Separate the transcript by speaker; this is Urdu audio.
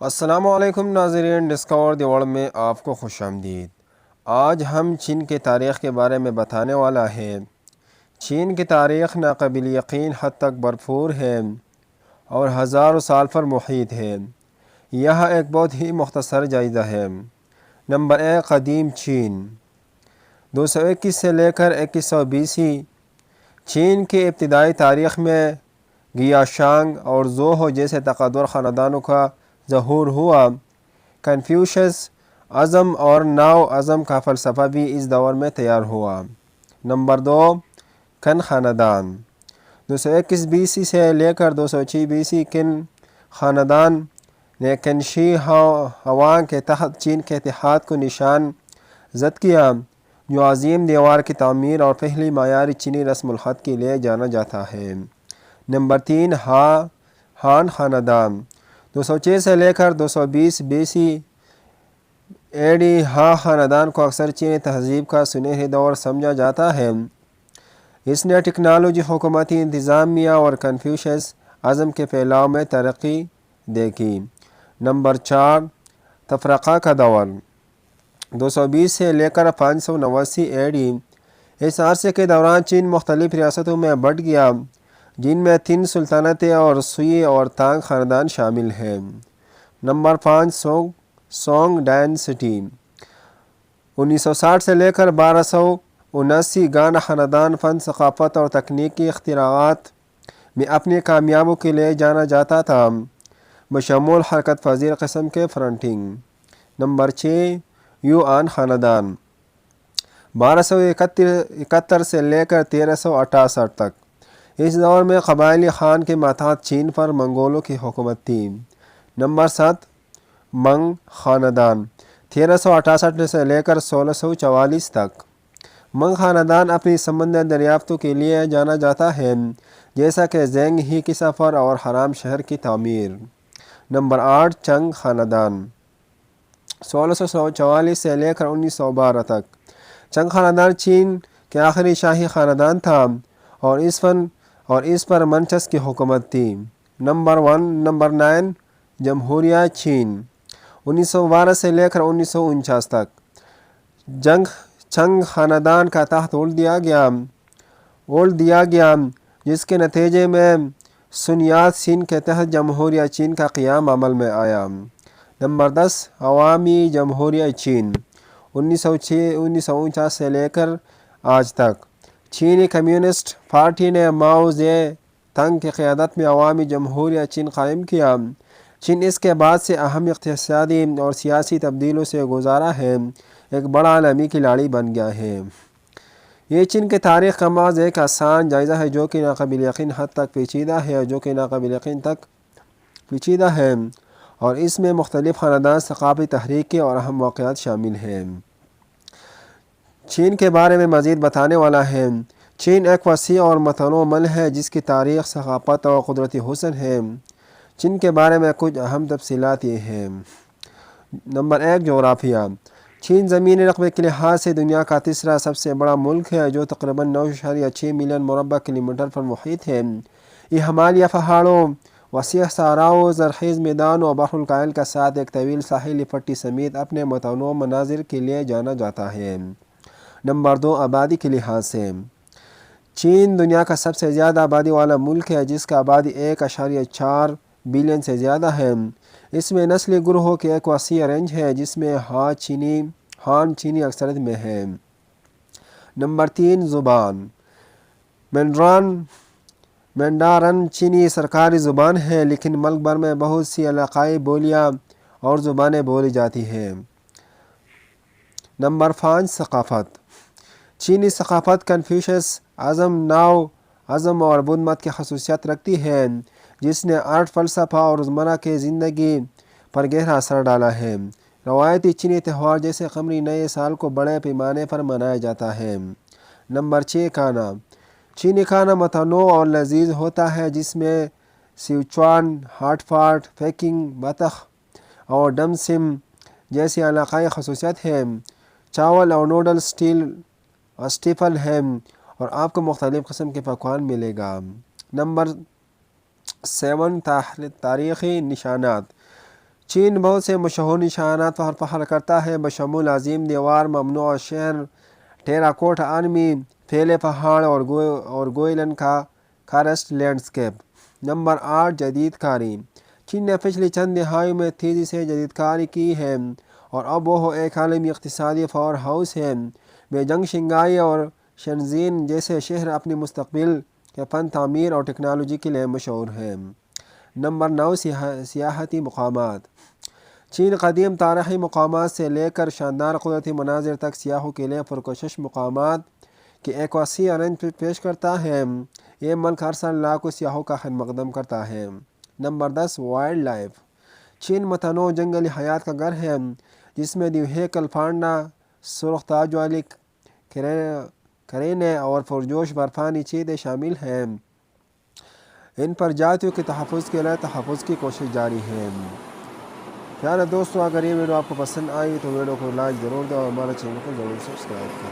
Speaker 1: السلام علیکم ناظرین، ڈسکور دی ورلڈ میں آپ کو خوش آمدید۔ آج ہم چین کی تاریخ کے بارے میں بتانے والا ہے۔ چین کی تاریخ ناقابل یقین حد تک بھرپور ہے اور ہزاروں سال پر محیط ہے۔ یہاں ایک بہت ہی مختصر جائزہ ہے۔ نمبر 1، قدیم چین۔ 221 سے لے کر 2120 چین کی ابتدائی تاریخ میں گیا شانگ اور زوہو جیسے تقدور خاندانوں کا ظہور ہوا۔ کنفیوشس ازم اور ناؤ ازم کا فلسفہ بھی اس دور میں تیار ہوا۔ نمبر 2، کن خاندان۔ 221 BC سے لے کر 206 BC کن خاندان نے کنشی ہوانگ کے تحت چین کے اتحاد کو نشان زد کیا، جو عظیم دیوار کی تعمیر اور پہلی معیاری چینی رسم الخط کے لیے جانا جاتا ہے۔ نمبر 3، ہان خاندان۔ 206 سے لے کر 220 BC AD ہان خاندان کو اکثر چینی تہذیب کا سنہری دور سمجھا جاتا ہے۔ اس نے ٹیکنالوجی، حکومتی انتظامیہ اور کنفیوشس ازم کے پھیلاؤ میں ترقی دیکھی۔ نمبر 4، تفرقہ کا دور۔ 220 سے لے کر 589 AD اس عرصے کے دوران چین مختلف ریاستوں میں بٹ گیا، جن میں 3 سلطنتیں اور سوئی اور تانگ خاندان شامل ہیں۔ Number 5، song Dynasty. 1960 سے لے کر 1279 گان خاندان فن، ثقافت اور تکنیکی اختراعات میں اپنی کامیابیوں کے لیے جانا جاتا تھا، بشمول حرکت پذیر قسم کے فرنٹنگ۔ نمبر 6، یوآن خاندان۔ 1271 سے لے کر 1368 تک اس دور میں قبائلی خان کے ماتحت چین پر منگولوں کی حکومت تھی۔ نمبر 7، منگ خاندان۔ 1368 سے لے کر 1644 تک منگ خاندان اپنی سمندر دریافتوں کے لیے جانا جاتا ہے، جیسا کہ زینگ ہی کی سفر اور حرام شہر کی تعمیر۔ نمبر 8، چنگ خاندان۔ 1644 سے لے کر 1912 تک چنگ خاندان چین کے آخری شاہی خاندان تھا اور اس پر منچس کی حکومت تھی۔ نمبر 9، جمہوریہ چین۔ 1912 سے لے کر 1949 تک چنگ خاندان کا تحت الٹ دیا گیا، جس کے نتیجے میں سن یات سین کے تحت جمہوریہ چین کا قیام عمل میں آیا۔ نمبر 10، عوامی جمہوریہ چین۔ 1949 سے لے کر آج تک چینی کمیونسٹ پارٹی نے ماؤ زے تنگ کی قیادت میں عوامی جمہوریہ چین قائم کیا۔ چین اس کے بعد سے اہم اقتصادی اور سیاسی تبدیلیوں سے گزارا ہے، ایک بڑا عالمی کھلاڑی بن گیا ہے۔ یہ چین کی تاریخ کا محض ایک آسان جائزہ ہے جو کہ ناقابل یقین حد تک پیچیدہ ہے اور اس میں مختلف خاندان، ثقافتی تحریکیں اور اہم واقعات شامل ہیں۔ چین کے بارے میں مزید بتانے والا ہے۔ چین ایک وسیع اور متنوع ملک ہے جس کی تاریخ، ثقافت اور قدرتی حسن ہے۔ چین کے بارے میں کچھ اہم تفصیلات یہ ہیں۔ نمبر 1، جغرافیہ۔ چین زمینی رقبے کے لحاظ سے دنیا کا تیسرا سب سے بڑا ملک ہے، جو تقریباً 9.6 ملین مربع کلومیٹر پر محیط ہے۔ یہ ہمالیہ پہاڑوں، وسیع صحراؤں، زرخیز میدانوں اور بحر الکاہل کے ساتھ ایک طویل ساحلی پٹی سمیت اپنے متنوع مناظر کے لیے جانا جاتا ہے۔ نمبر 2، آبادی کے لحاظ سے چین دنیا کا سب سے زیادہ آبادی والا ملک ہے، جس کا آبادی 1.4 بلین سے زیادہ ہے۔ اس میں نسلی گروہوں کی ایک وسیع رینج ہے، جس میں ہان چینی اکثریت میں ہے۔ نمبر 3، زبان۔ مینڈارن چینی سرکاری زبان ہے، لیکن ملک بھر میں بہت سی علاقائی بولیاں اور زبانیں بولی جاتی ہیں۔ نمبر 5، ثقافت۔ چینی ثقافت کنفیوشس ازم، ناؤ ازم اور بدھ مت کی خصوصیت رکھتی ہے، جس نے آرٹ، فلسفہ اور روزمرہ کی زندگی پر گہرا اثر ڈالا ہے۔ روایتی چینی تہوار جیسے قمری نئے سال کو بڑے پیمانے پر منایا جاتا ہے۔ نمبر 6، کھانا۔ چینی کھانا متنوع اور لذیذ ہوتا ہے، جس میں سیچوان ہاٹ پاٹ، پیکنگ بطخ اور ڈم سم جیسی علاقائی خصوصیت ہے۔ چاول اور نوڈل اسٹیپل ہیں اور آپ کو مختلف قسم کے پکوان ملے گا۔ نمبر 7، تاریخی نشانات۔ چین بہت سے مشہور نشانات پر فخر کرتا ہے بشمول عظیم دیوار، ممنوع شہر، ٹیراکوٹا آرمی، پھیلے پہاڑ اور گوئلن کا کارسٹ لینڈسکیپ۔ نمبر 8 جدید کاری۔ چین نے پچھلی چند دہائیوں میں تیزی سے جدید کاری کی ہے اور اب وہ ایک عالمی اقتصادی پاور ہاؤس ہے۔ بیجنگ، شنگھائی اور شنزین جیسے شہر اپنی مستقبل کے فن تعمیر اور ٹیکنالوجی کے لیے مشہور ہیں۔ نمبر 9 سیاحتی مقامات۔ چین قدیم تاریخی مقامات سے لے کر شاندار قدرتی مناظر تک سیاحوں کے لیے پرکشش مقامات کی ایک وسیع رینج پیش کرتا ہے۔ یہ ملک ہر سال لاکھوں سیاحوں کا خیر مقدم کرتا ہے۔ Number 10 wild life. چین متنوع جنگلی حیات کا گھر ہے جس میں دیوہیکل پانڈا، سرخ تاج والی کرینے اور پرجوش برفانی چیتے شامل ہیں۔ ان پرجاتیوں کے تحفظ کے لیے تحفظ کی کوشش جاری ہے۔ پیارے دوستو، اگر یہ ویڈیو آپ کو پسند آئی تو ویڈیو کو لائک ضرور دیں اور ہمارے چینل کو ضرور سبسکرائب کریں۔